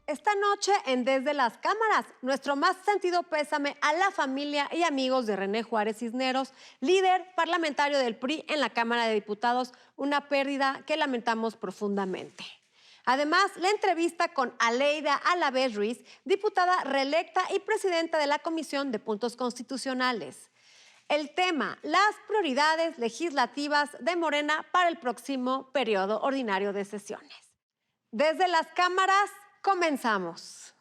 Esta noche en Desde las Cámaras, nuestro más sentido pésame a la familia y amigos de René Juárez Cisneros, líder parlamentario del PRI en la Cámara de Diputados, una pérdida que lamentamos profundamente. Además, la entrevista con Aleida Alavés Ruiz, diputada reelecta y presidenta de la Comisión de Puntos Constitucionales. El tema, las prioridades legislativas de Morena para el próximo periodo ordinario de sesiones. Desde las Cámaras, comenzamos.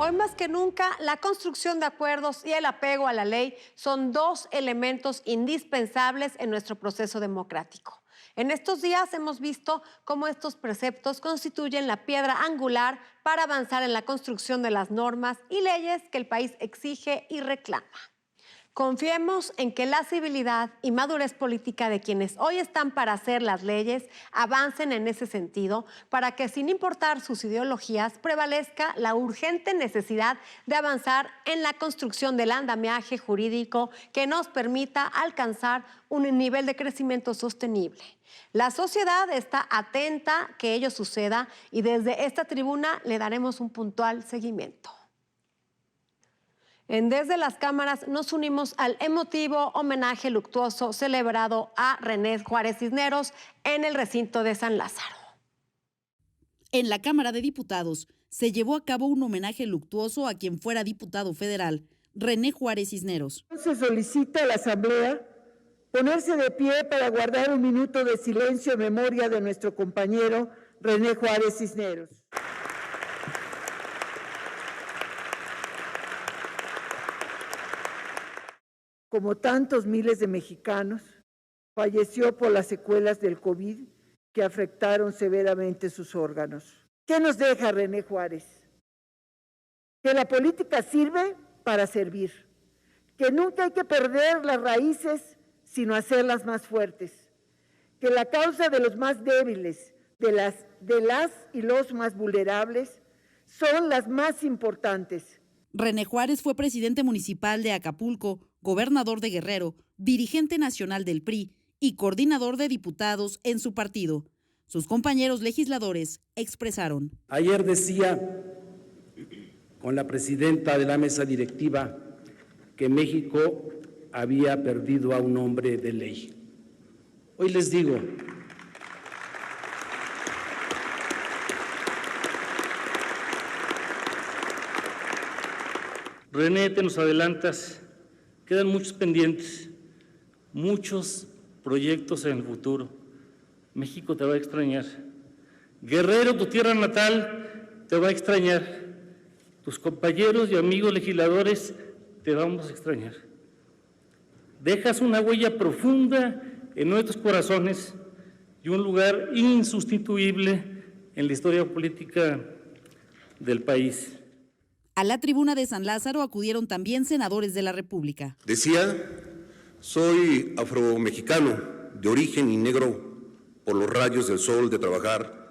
Hoy más que nunca, la construcción de acuerdos y el apego a la ley son dos elementos indispensables en nuestro proceso democrático. En estos días hemos visto cómo estos preceptos constituyen la piedra angular para avanzar en la construcción de las normas y leyes que el país exige y reclama. Confiemos en que la civilidad y madurez política de quienes hoy están para hacer las leyes avancen en ese sentido para que, sin importar sus ideologías, prevalezca la urgente necesidad de avanzar en la construcción del andamiaje jurídico que nos permita alcanzar un nivel de crecimiento sostenible. La sociedad está atenta a que ello suceda y desde esta tribuna le daremos un puntual seguimiento. En Desde las Cámaras nos unimos al emotivo homenaje luctuoso celebrado a René Juárez Cisneros en el recinto de San Lázaro. En la Cámara de Diputados se llevó a cabo un homenaje luctuoso a quien fuera diputado federal, René Juárez Cisneros. Se solicita a la Asamblea ponerse de pie para guardar un minuto de silencio en memoria de nuestro compañero René Juárez Cisneros. Como tantos miles de mexicanos, falleció por las secuelas del COVID que afectaron severamente sus órganos. ¿Qué nos deja René Juárez? Que la política sirve para servir, que nunca hay que perder las raíces, sino hacerlas más fuertes, que la causa de los más débiles, de las y los más vulnerables, son las más importantes. René Juárez fue presidente municipal de Acapulco, gobernador de Guerrero, dirigente nacional del PRI y coordinador de diputados en su partido. Sus compañeros legisladores expresaron. Ayer decía con la presidenta de la mesa directiva que México había perdido a un hombre de ley. Hoy les digo, René, te nos adelantas, quedan muchos pendientes, muchos proyectos en el futuro. México te va a extrañar. Guerrero, tu tierra natal, te va a extrañar. Tus compañeros y amigos legisladores te vamos a extrañar. Dejas una huella profunda en nuestros corazones y un lugar insustituible en la historia política del país. A la tribuna de San Lázaro acudieron también senadores de la República. Decía, soy afromexicano, de origen y negro por los rayos del sol de trabajar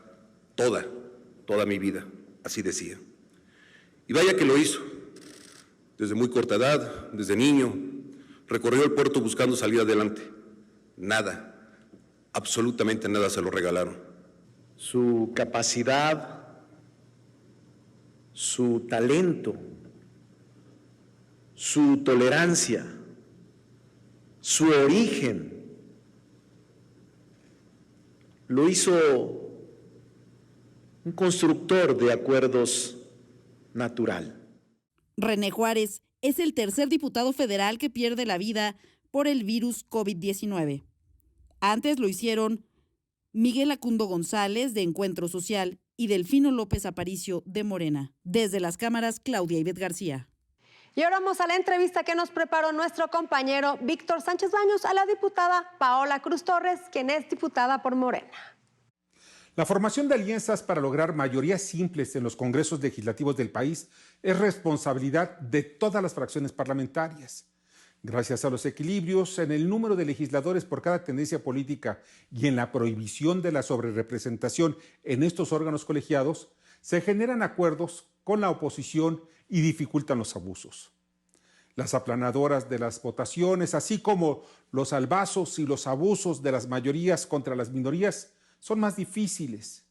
toda mi vida, así decía. Y vaya que lo hizo. Desde muy corta edad, desde niño, recorrió el puerto buscando salir adelante. Nada, absolutamente nada se lo regalaron. Su capacidad, su talento, su tolerancia, su origen, lo hizo un constructor de acuerdos natural. René Juárez es el tercer diputado federal que pierde la vida por el virus COVID-19. Antes lo hicieron Miguel Acundo González, de Encuentro Social, y Delfino López Aparicio, de Morena. Desde las cámaras, Claudia Ivette García. Y ahora vamos a la entrevista que nos preparó nuestro compañero Víctor Sánchez Baños a la diputada Paola Cruz Torres, quien es diputada por Morena. La formación de alianzas para lograr mayorías simples en los congresos legislativos del país es responsabilidad de todas las fracciones parlamentarias. Gracias a los equilibrios en el número de legisladores por cada tendencia política y en la prohibición de la sobrerepresentación en estos órganos colegiados, se generan acuerdos con la oposición y dificultan los abusos. Las aplanadoras de las votaciones, así como los albazos y los abusos de las mayorías contra las minorías, son más difíciles.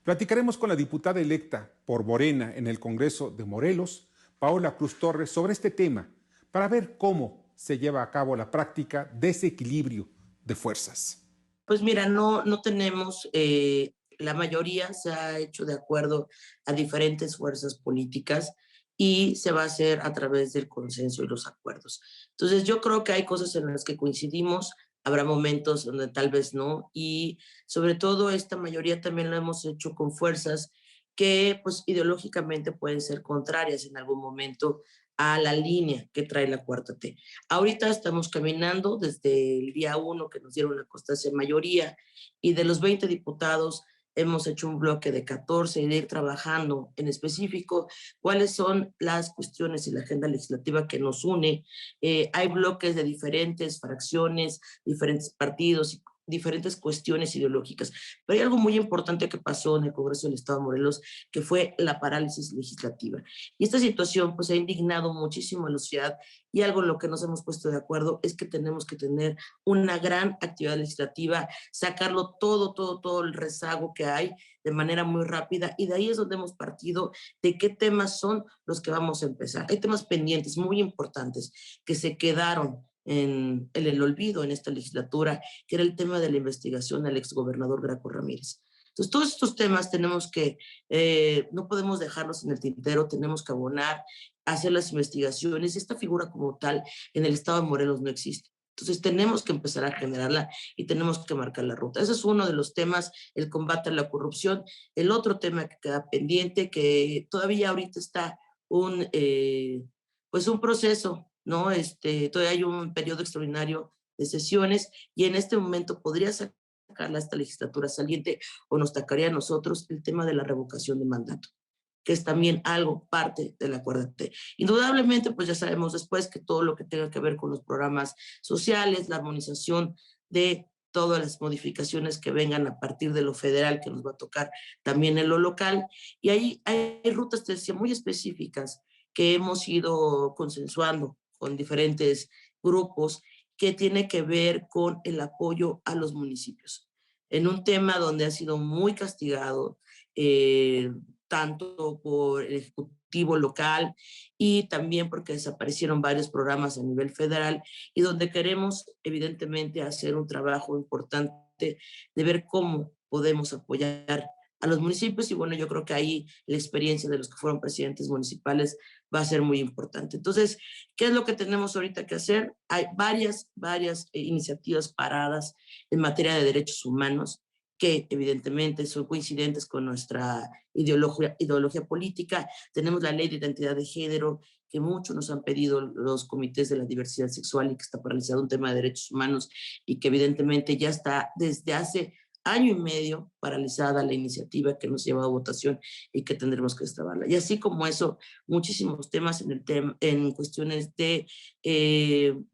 Platicaremos con la diputada electa por Morena en el Congreso de Morelos, Paola Cruz Torres, sobre este tema, para ver cómo se lleva a cabo la práctica de ese equilibrio de fuerzas. Pues mira, no tenemos, la mayoría se ha hecho de acuerdo a diferentes fuerzas políticas y se va a hacer a través del consenso y los acuerdos. Entonces yo creo que hay cosas en las que coincidimos, habrá momentos donde tal vez no, y sobre todo esta mayoría también lo hemos hecho con fuerzas que pues ideológicamente pueden ser contrarias en algún momento a la línea que trae la Cuarta T. Ahorita estamos caminando desde el día 1 que nos dieron la constancia de mayoría y de los 20 diputados hemos hecho un bloque de 14 y de ir trabajando en específico cuáles son las cuestiones y la agenda legislativa que nos une. Hay bloques de diferentes fracciones, diferentes partidos, diferentes cuestiones ideológicas. Pero hay algo muy importante que pasó en el Congreso del Estado de Morelos, que fue la parálisis legislativa. Y esta situación pues ha indignado muchísimo a la sociedad y algo en lo que nos hemos puesto de acuerdo es que tenemos que tener una gran actividad legislativa, sacarlo todo el rezago que hay de manera muy rápida y de ahí es donde hemos partido de qué temas son los que vamos a empezar. Hay temas pendientes muy importantes que se quedaron en el olvido en esta legislatura, que era el tema de la investigación al exgobernador Graco Ramírez. Entonces, todos estos temas tenemos que, no podemos dejarlos en el tintero, tenemos que abonar, hacer las investigaciones. Esta figura como tal en el estado de Morelos no existe. Entonces, tenemos que empezar a generarla y tenemos que marcar la ruta. Ese es uno de los temas, el combate a la corrupción. El otro tema que queda pendiente, que todavía ahorita está pues un proceso, ¿no? Todavía hay un periodo extraordinario de sesiones y en este momento podría sacarla esta legislatura saliente o nos tocaría a nosotros el tema de la revocación de mandato, que es también algo parte de la Cuarta T. Indudablemente, pues ya sabemos después que todo lo que tenga que ver con los programas sociales, la armonización de todas las modificaciones que vengan a partir de lo federal que nos va a tocar también en lo local. Y ahí hay rutas, te decía, muy específicas que hemos ido consensuando con diferentes grupos que tiene que ver con el apoyo a los municipios. En un tema donde ha sido muy castigado, tanto por el Ejecutivo local y también porque desaparecieron varios programas a nivel federal y donde queremos evidentemente hacer un trabajo importante de ver cómo podemos apoyar a los municipios y bueno, yo creo que ahí la experiencia de los que fueron presidentes municipales va a ser muy importante. Entonces, ¿qué es lo que tenemos ahorita que hacer? Hay varias iniciativas paradas en materia de derechos humanos que evidentemente son coincidentes con nuestra ideología política. Tenemos la ley de identidad de género, que mucho nos han pedido los comités de la diversidad sexual y que está paralizado un tema de derechos humanos y que evidentemente ya está desde hace año y medio paralizada la iniciativa que nos lleva a votación y que tendremos que destrabarla. Y así como eso, muchísimos temas en cuestiones de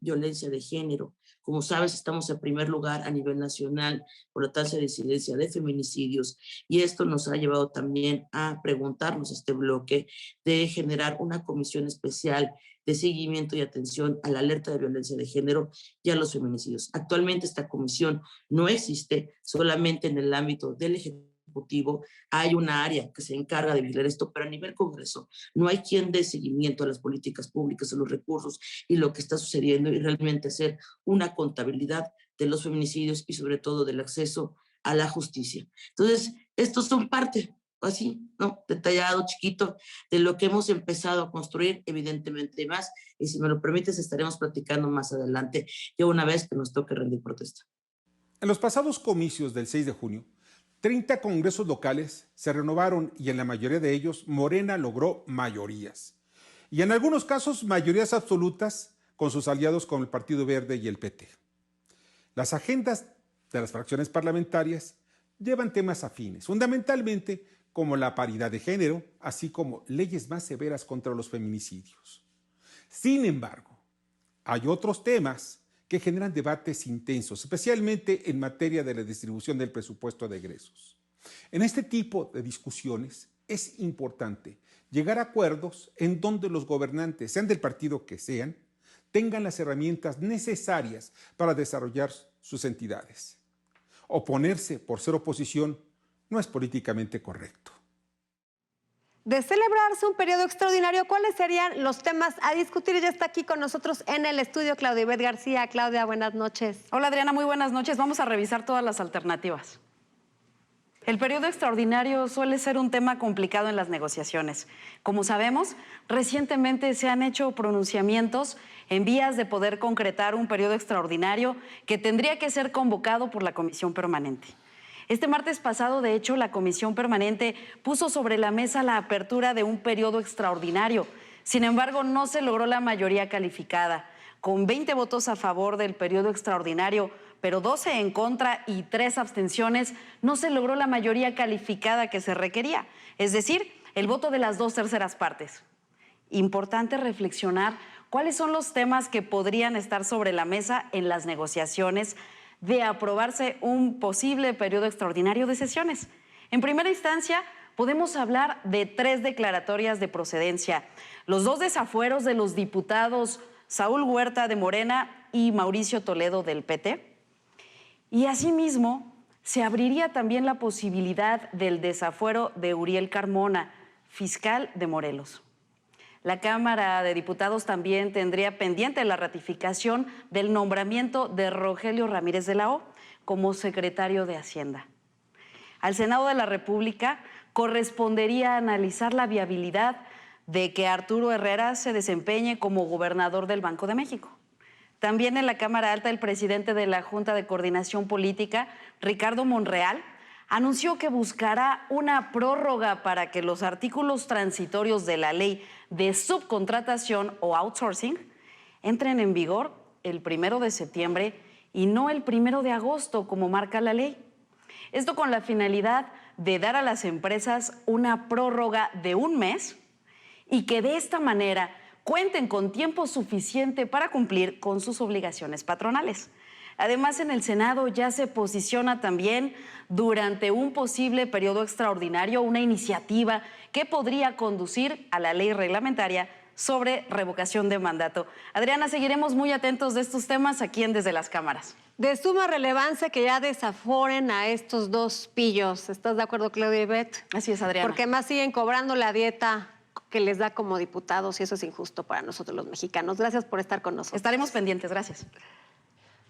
violencia de género. Como sabes, estamos en primer lugar a nivel nacional por la tasa de incidencia de feminicidios y esto nos ha llevado también a preguntarnos este bloque de generar una comisión especial de seguimiento y atención a la alerta de violencia de género y a los feminicidios. Actualmente esta comisión no existe, solamente en el ámbito del Ejecutivo hay una área que se encarga de vigilar esto, pero a nivel Congreso no hay quien dé seguimiento a las políticas públicas, a los recursos y lo que está sucediendo y realmente hacer una contabilidad de los feminicidios y sobre todo del acceso a la justicia. Entonces, estos son parte así, ¿no? Detallado, chiquito, de lo que hemos empezado a construir, evidentemente más, y si me lo permites estaremos platicando más adelante, ya una vez que nos toque rendir protesta. En los pasados comicios del 6 de junio, 30 congresos locales se renovaron y en la mayoría de ellos Morena logró mayorías. Y en algunos casos mayorías absolutas con sus aliados como el Partido Verde y el PT. Las agendas de las fracciones parlamentarias llevan temas afines, fundamentalmente como la paridad de género, así como leyes más severas contra los feminicidios. Sin embargo, hay otros temas que generan debates intensos, especialmente en materia de la distribución del presupuesto de egresos. En este tipo de discusiones es importante llegar a acuerdos en donde los gobernantes, sean del partido que sean, tengan las herramientas necesarias para desarrollar sus entidades. Oponerse por ser oposición no es políticamente correcto. De celebrarse un periodo extraordinario, ¿cuáles serían los temas a discutir? Ya está aquí con nosotros en el estudio Claudia Ivette García. Claudia, buenas noches. Hola Adriana, muy buenas noches. Vamos a revisar todas las alternativas. El periodo extraordinario suele ser un tema complicado en las negociaciones. Como sabemos, recientemente se han hecho pronunciamientos en vías de poder concretar un periodo extraordinario que tendría que ser convocado por la Comisión Permanente. Este martes pasado, de hecho, la Comisión Permanente puso sobre la mesa la apertura de un periodo extraordinario. Sin embargo, no se logró la mayoría calificada. Con 20 votos a favor del periodo extraordinario, pero 12 en contra y 3 abstenciones, no se logró la mayoría calificada que se requería, es decir, el voto de las 2/3 partes. Importante reflexionar cuáles son los temas que podrían estar sobre la mesa en las negociaciones de aprobarse un posible periodo extraordinario de sesiones. En primera instancia, podemos hablar de 3 declaratorias de procedencia. Los 2 desafueros de los diputados Saúl Huerta de Morena y Mauricio Toledo del PT. Y asimismo, se abriría también la posibilidad del desafuero de Uriel Carmona, fiscal de Morelos. La Cámara de Diputados también tendría pendiente la ratificación del nombramiento de Rogelio Ramírez de la O como secretario de Hacienda. Al Senado de la República correspondería analizar la viabilidad de que Arturo Herrera se desempeñe como gobernador del Banco de México. También en la Cámara Alta, el presidente de la Junta de Coordinación Política, Ricardo Monreal, anunció que buscará una prórroga para que los artículos transitorios de la ley de subcontratación o outsourcing entren en vigor el 1 de septiembre y no el 1 de agosto, como marca la ley. Esto con la finalidad de dar a las empresas una prórroga de 1 mes y que de esta manera cuenten con tiempo suficiente para cumplir con sus obligaciones patronales. Además, en el Senado ya se posiciona también durante un posible periodo extraordinario una iniciativa que podría conducir a la ley reglamentaria sobre revocación de mandato. Adriana, seguiremos muy atentos de estos temas aquí en Desde las Cámaras. De suma relevancia que ya desaforen a estos 2 pillos. ¿Estás de acuerdo, Claudia Ivette? Así es, Adriana. Porque más siguen cobrando la dieta que les da como diputados y eso es injusto para nosotros los mexicanos. Gracias por estar con nosotros. Estaremos pendientes, gracias.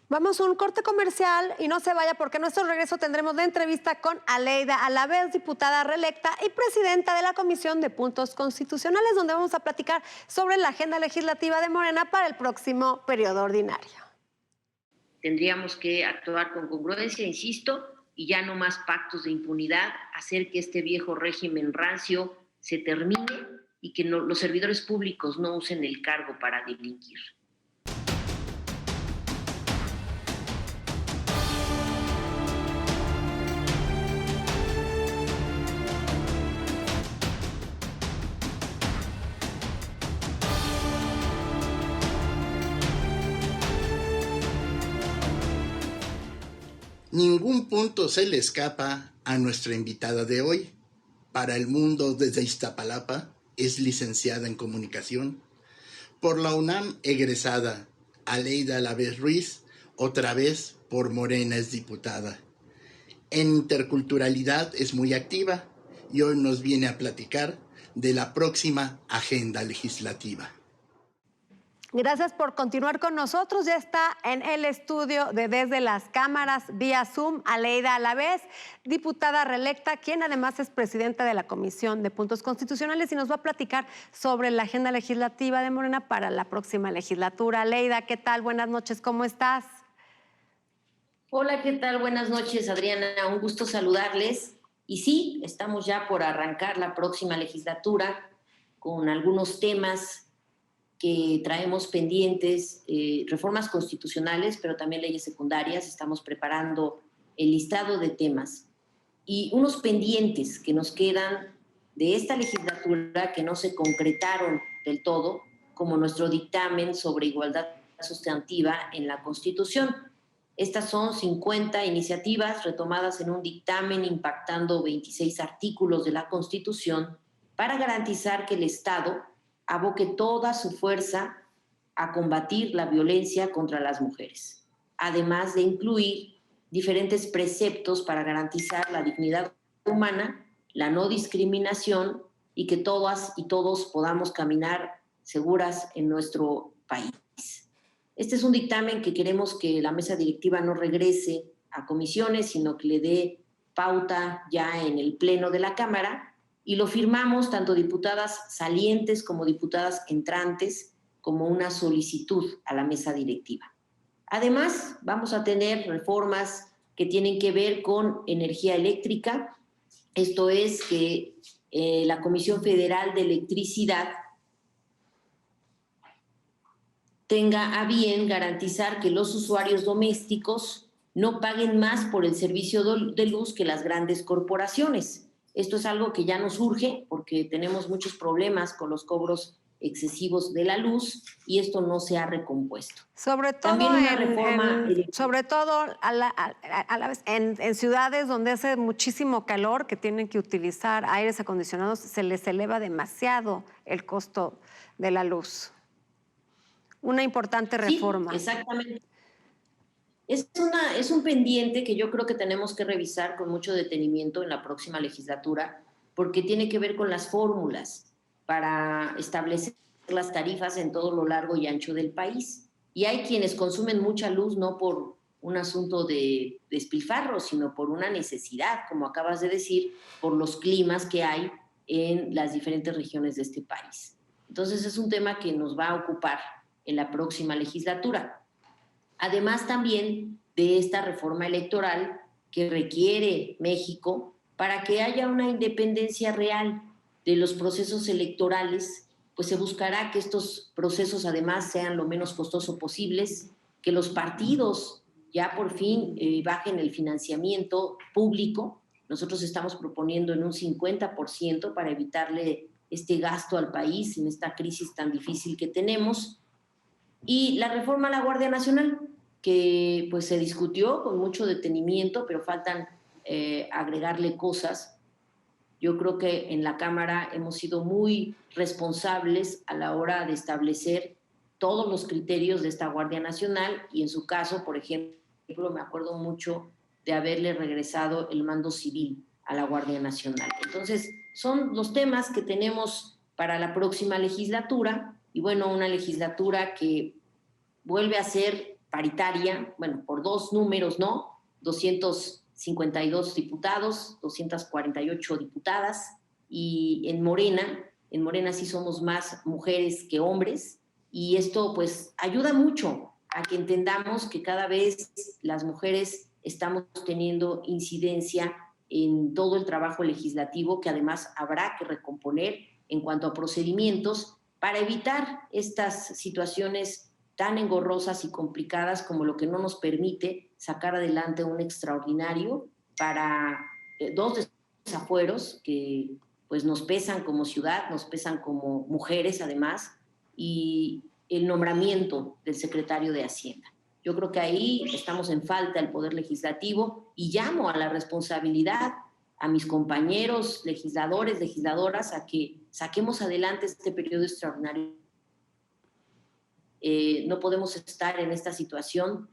Vamos a un corte comercial y no se vaya porque a nuestro regreso tendremos la entrevista con Aleida Alavés, diputada reelecta y presidenta de la Comisión de Puntos Constitucionales, donde vamos a platicar sobre la agenda legislativa de Morena para el próximo periodo ordinario. Tendríamos que actuar con congruencia, insisto, y ya no más pactos de impunidad, hacer que este viejo régimen rancio se termine y que los servidores públicos no usen el cargo para delinquir. Ningún punto se le escapa a nuestra invitada de hoy. Para el mundo desde Iztapalapa, es licenciada en comunicación. Por la UNAM, egresada. Aleida Alavés Ruiz, otra vez por Morena es diputada. En interculturalidad es muy activa y hoy nos viene a platicar de la próxima agenda legislativa. Gracias por continuar con nosotros. Ya está en el estudio de Desde las Cámaras, vía Zoom, Aleida Alavés, diputada reelecta, quien además es presidenta de la Comisión de Puntos Constitucionales y nos va a platicar sobre la agenda legislativa de Morena para la próxima legislatura. Aleida, ¿qué tal? Buenas noches, ¿cómo estás? Hola, ¿qué tal? Buenas noches, Adriana. Un gusto saludarles. Y sí, estamos ya por arrancar la próxima legislatura con algunos temas que traemos pendientes, reformas constitucionales, pero también leyes secundarias. Estamos preparando el listado de temas y unos pendientes que nos quedan de esta legislatura que no se concretaron del todo, como nuestro dictamen sobre igualdad sustantiva en la Constitución. Estas son 50 iniciativas retomadas en un dictamen impactando 26 artículos de la Constitución para garantizar que el Estado aboque toda su fuerza a combatir la violencia contra las mujeres, además de incluir diferentes preceptos para garantizar la dignidad humana, la no discriminación y que todas y todos podamos caminar seguras en nuestro país. Este es un dictamen que queremos que la mesa directiva no regrese a comisiones, sino que le dé pauta ya en el Pleno de la Cámara, y lo firmamos tanto diputadas salientes como diputadas entrantes como una solicitud a la mesa directiva. Además, vamos a tener reformas que tienen que ver con energía eléctrica. Esto es que la Comisión Federal de Electricidad tenga a bien garantizar que los usuarios domésticos no paguen más por el servicio de luz que las grandes corporaciones. Esto es algo que ya nos urge porque tenemos muchos problemas con los cobros excesivos de la luz y esto no se ha recompuesto. Sobre todo, También una reforma sobre todo a la vez en ciudades donde hace muchísimo calor, que tienen que utilizar aires acondicionados, se les eleva demasiado el costo de la luz. Una importante reforma. Sí, exactamente. Es un pendiente que yo creo que tenemos que revisar con mucho detenimiento en la próxima legislatura, porque tiene que ver con las fórmulas para establecer las tarifas en todo lo largo y ancho del país. Y hay quienes consumen mucha luz no por un asunto de despilfarro, sino por una necesidad, como acabas de decir, por los climas que hay en las diferentes regiones de este país. Entonces es un tema que nos va a ocupar en la próxima legislatura. Además también de esta reforma electoral que requiere México para que haya una independencia real de los procesos electorales, pues se buscará que estos procesos además sean lo menos costosos posibles, que los partidos ya por fin bajen el financiamiento público. Nosotros estamos proponiendo en un 50% para evitarle este gasto al país en esta crisis tan difícil que tenemos. Y la reforma a la Guardia Nacional, que pues se discutió con mucho detenimiento, pero faltan agregarle cosas. Yo creo que en la Cámara hemos sido muy responsables a la hora de establecer todos los criterios de esta Guardia Nacional y en su caso, por ejemplo, me acuerdo mucho de haberle regresado el mando civil a la Guardia Nacional. Entonces, son los temas que tenemos para la próxima legislatura y bueno, una legislatura que vuelve a ser paritaria, bueno, por dos números, ¿no? 252 diputados, 248 diputadas y en Morena sí somos más mujeres que hombres y esto pues ayuda mucho a que entendamos que cada vez las mujeres estamos teniendo incidencia en todo el trabajo legislativo que además habrá que recomponer en cuanto a procedimientos para evitar estas situaciones tan engorrosas y complicadas como lo que no nos permite sacar adelante un extraordinario para dos desafueros que pues nos pesan como ciudad, nos pesan como mujeres además, y el nombramiento del secretario de Hacienda. Yo creo que ahí estamos en falta del Poder Legislativo y llamo a la responsabilidad a mis compañeros legisladores, legisladoras, a que saquemos adelante este periodo extraordinario. No podemos estar en esta situación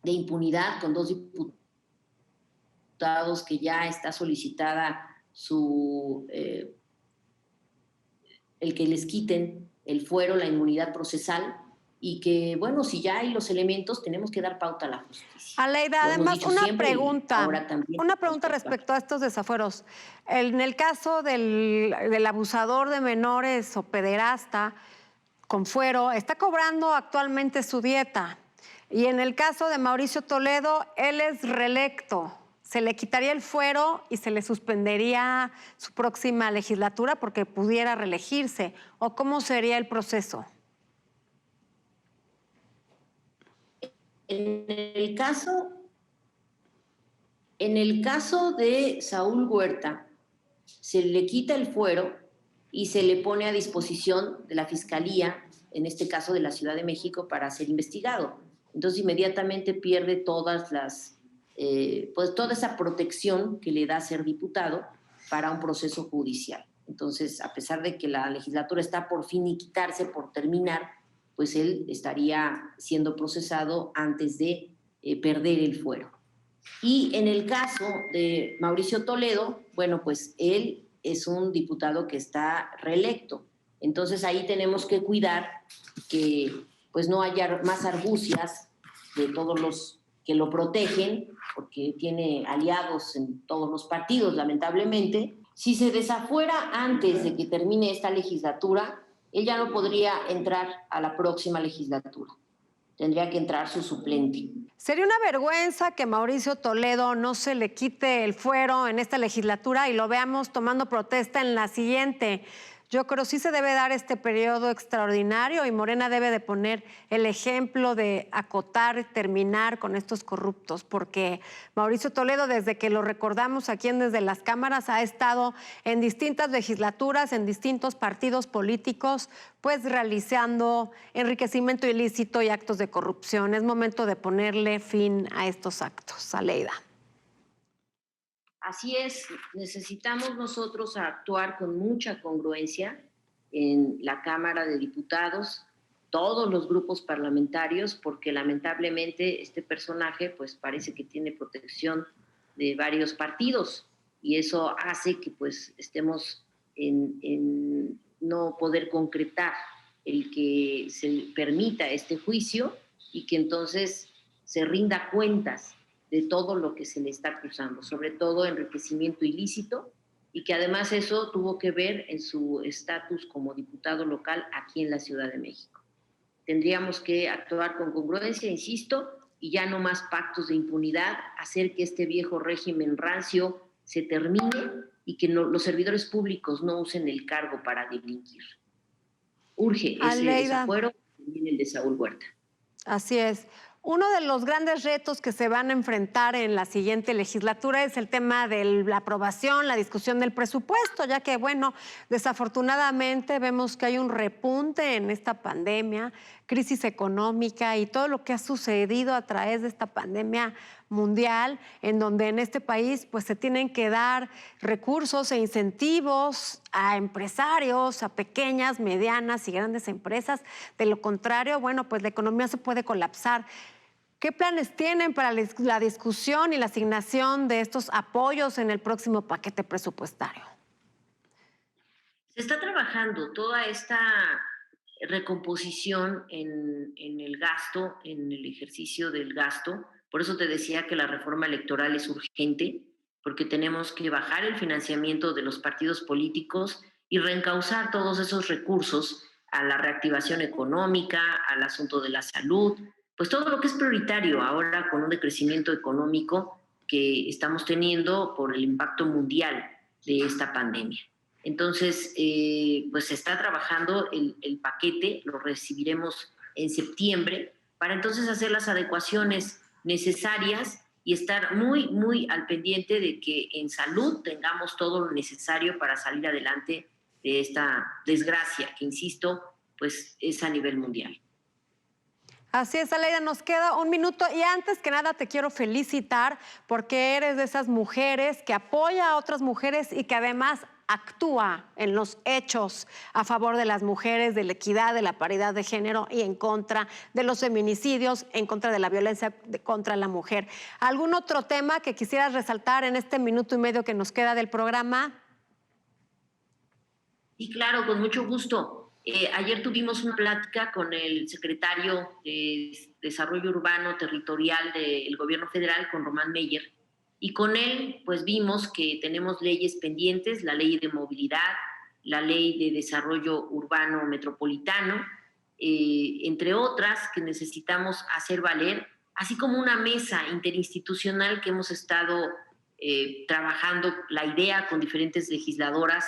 de impunidad con dos diputados que ya está solicitada el que les quiten el fuero, la inmunidad procesal, y que, bueno, si ya hay los elementos, tenemos que dar pauta a la justicia. Aleida, además, una pregunta respecto a estos desafueros. En el caso del abusador de menores o pederasta con fuero, está cobrando actualmente su dieta. Y en el caso de Mauricio Toledo, él es reelecto. ¿Se le quitaría el fuero y se le suspendería su próxima legislatura porque pudiera reelegirse? ¿O cómo sería el proceso? En el caso de Saúl Huerta, se le quita el fuero y se le pone a disposición de la Fiscalía en este caso de la Ciudad de México, para ser investigado. Entonces inmediatamente pierde todas las, pues toda esa protección que le da ser diputado para un proceso judicial. Entonces, a pesar de que la legislatura está por finiquitarse, por terminar, pues él estaría siendo procesado antes de perder el fuero. Y en el caso de Mauricio Toledo, bueno, pues él es un diputado que está reelecto. Entonces ahí tenemos que cuidar que pues no haya más argucias de todos los que lo protegen, porque tiene aliados en todos los partidos, lamentablemente. Si se desafuera antes de que termine esta legislatura, él ya no podría entrar a la próxima legislatura. Tendría que entrar su suplente. Sería una vergüenza que Mauricio Toledo no se le quite el fuero en esta legislatura y lo veamos tomando protesta en la siguiente. Yo creo que sí se debe dar este periodo extraordinario y Morena debe de poner el ejemplo de acotar y terminar con estos corruptos, porque Mauricio Toledo, desde que lo recordamos aquí Desde las Cámaras, ha estado en distintas legislaturas, en distintos partidos políticos, pues realizando enriquecimiento ilícito y actos de corrupción. Es momento de ponerle fin a estos actos. Aleida. Así es, necesitamos nosotros actuar con mucha congruencia en la Cámara de Diputados, todos los grupos parlamentarios, porque lamentablemente este personaje pues parece que tiene protección de varios partidos y eso hace que pues estemos en no poder concretar el que se permita este juicio y que entonces se rinda cuentas de todo lo que se le está acusando, sobre todo enriquecimiento ilícito, y que además eso tuvo que ver en su estatus como diputado local aquí en la Ciudad de México. Tendríamos que actuar con congruencia, insisto, y ya no más pactos de impunidad, hacer que este viejo régimen rancio se termine y que los servidores públicos no usen el cargo para delinquir. Urge ese desafuero, también el de Saúl Huerta. Así es. Uno de los grandes retos que se van a enfrentar en la siguiente legislatura es el tema de la aprobación, la discusión del presupuesto, ya que, bueno, desafortunadamente vemos que hay un repunte en esta pandemia, crisis económica y todo lo que ha sucedido a través de esta pandemia mundial, en donde en este país pues se tienen que dar recursos e incentivos a empresarios, a pequeñas, medianas y grandes empresas. De lo contrario, bueno, pues la economía se puede colapsar. ¿Qué planes tienen para la discusión y la asignación de estos apoyos en el próximo paquete presupuestario? Se está trabajando toda esta recomposición en el gasto, en el ejercicio del gasto. Por eso te decía que la reforma electoral es urgente, porque tenemos que bajar el financiamiento de los partidos políticos y reencauzar todos esos recursos a la reactivación económica, al asunto de la salud, pues todo lo que es prioritario ahora con un decrecimiento económico que estamos teniendo por el impacto mundial de esta pandemia. Entonces, pues se está trabajando el paquete, lo recibiremos en septiembre, para entonces hacer las adecuaciones necesarias y estar muy, muy al pendiente de que en salud tengamos todo lo necesario para salir adelante de esta desgracia que, insisto, pues es a nivel mundial. Así es, Aleida, nos queda un minuto y antes que nada te quiero felicitar porque eres de esas mujeres que apoya a otras mujeres y que además actúa en los hechos a favor de las mujeres, de la equidad, de la paridad de género y en contra de los feminicidios, en contra de la violencia contra la mujer. ¿Algún otro tema que quisieras resaltar en este minuto y medio que nos queda del programa? Sí, claro, con mucho gusto. Ayer tuvimos una plática con el secretario de Desarrollo Urbano Territorial del Gobierno Federal, con Román Meyer, y con él pues vimos que tenemos leyes pendientes, la ley de movilidad, la ley de desarrollo urbano metropolitano, entre otras que necesitamos hacer valer, así como una mesa interinstitucional que hemos estado trabajando la idea con diferentes legisladoras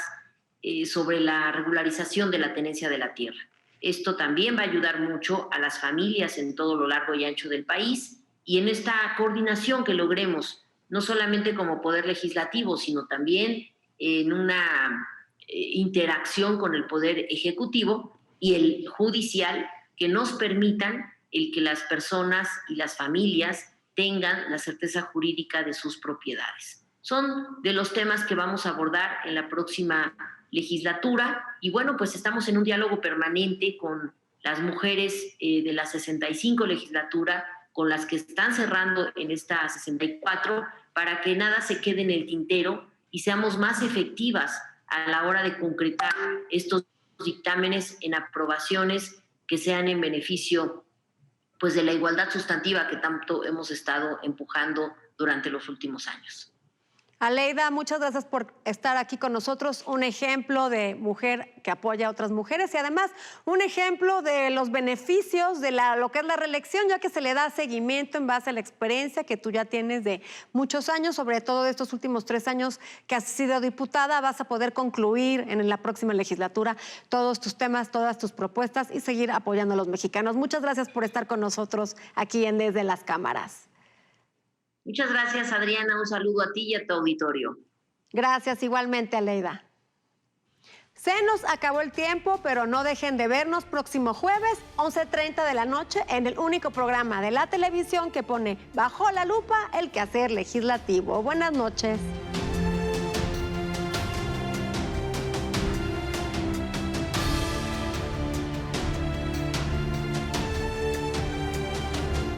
sobre la regularización de la tenencia de la tierra. Esto también va a ayudar mucho a las familias en todo lo largo y ancho del país y en esta coordinación que logremos, no solamente como poder legislativo, sino también en una interacción con el poder ejecutivo, y el judicial que nos permitan el que las personas y las familias tengan la certeza jurídica de sus propiedades. Son de los temas que vamos a abordar en la próxima legislatura y bueno, pues estamos en un diálogo permanente con las mujeres de la 65 legislatura, con las que están cerrando en esta 64, para que nada se quede en el tintero y seamos más efectivas a la hora de concretar estos dictámenes en aprobaciones que sean en beneficio pues, de la igualdad sustantiva que tanto hemos estado empujando durante los últimos años. Aleida, muchas gracias por estar aquí con nosotros. Un ejemplo de mujer que apoya a otras mujeres y además un ejemplo de los beneficios de lo que es la reelección, ya que se le da seguimiento en base a la experiencia que tú ya tienes de muchos años, sobre todo de estos últimos 3 años que has sido diputada. Vas a poder concluir en la próxima legislatura todos tus temas, todas tus propuestas y seguir apoyando a los mexicanos. Muchas gracias por estar con nosotros aquí en Desde las Cámaras. Muchas gracias, Adriana. Un saludo a ti y a tu auditorio. Gracias, igualmente, Aleida. Se nos acabó el tiempo, pero no dejen de vernos próximo jueves, 11:30 de la noche, en el único programa de la televisión que pone bajo la lupa el quehacer legislativo. Buenas noches.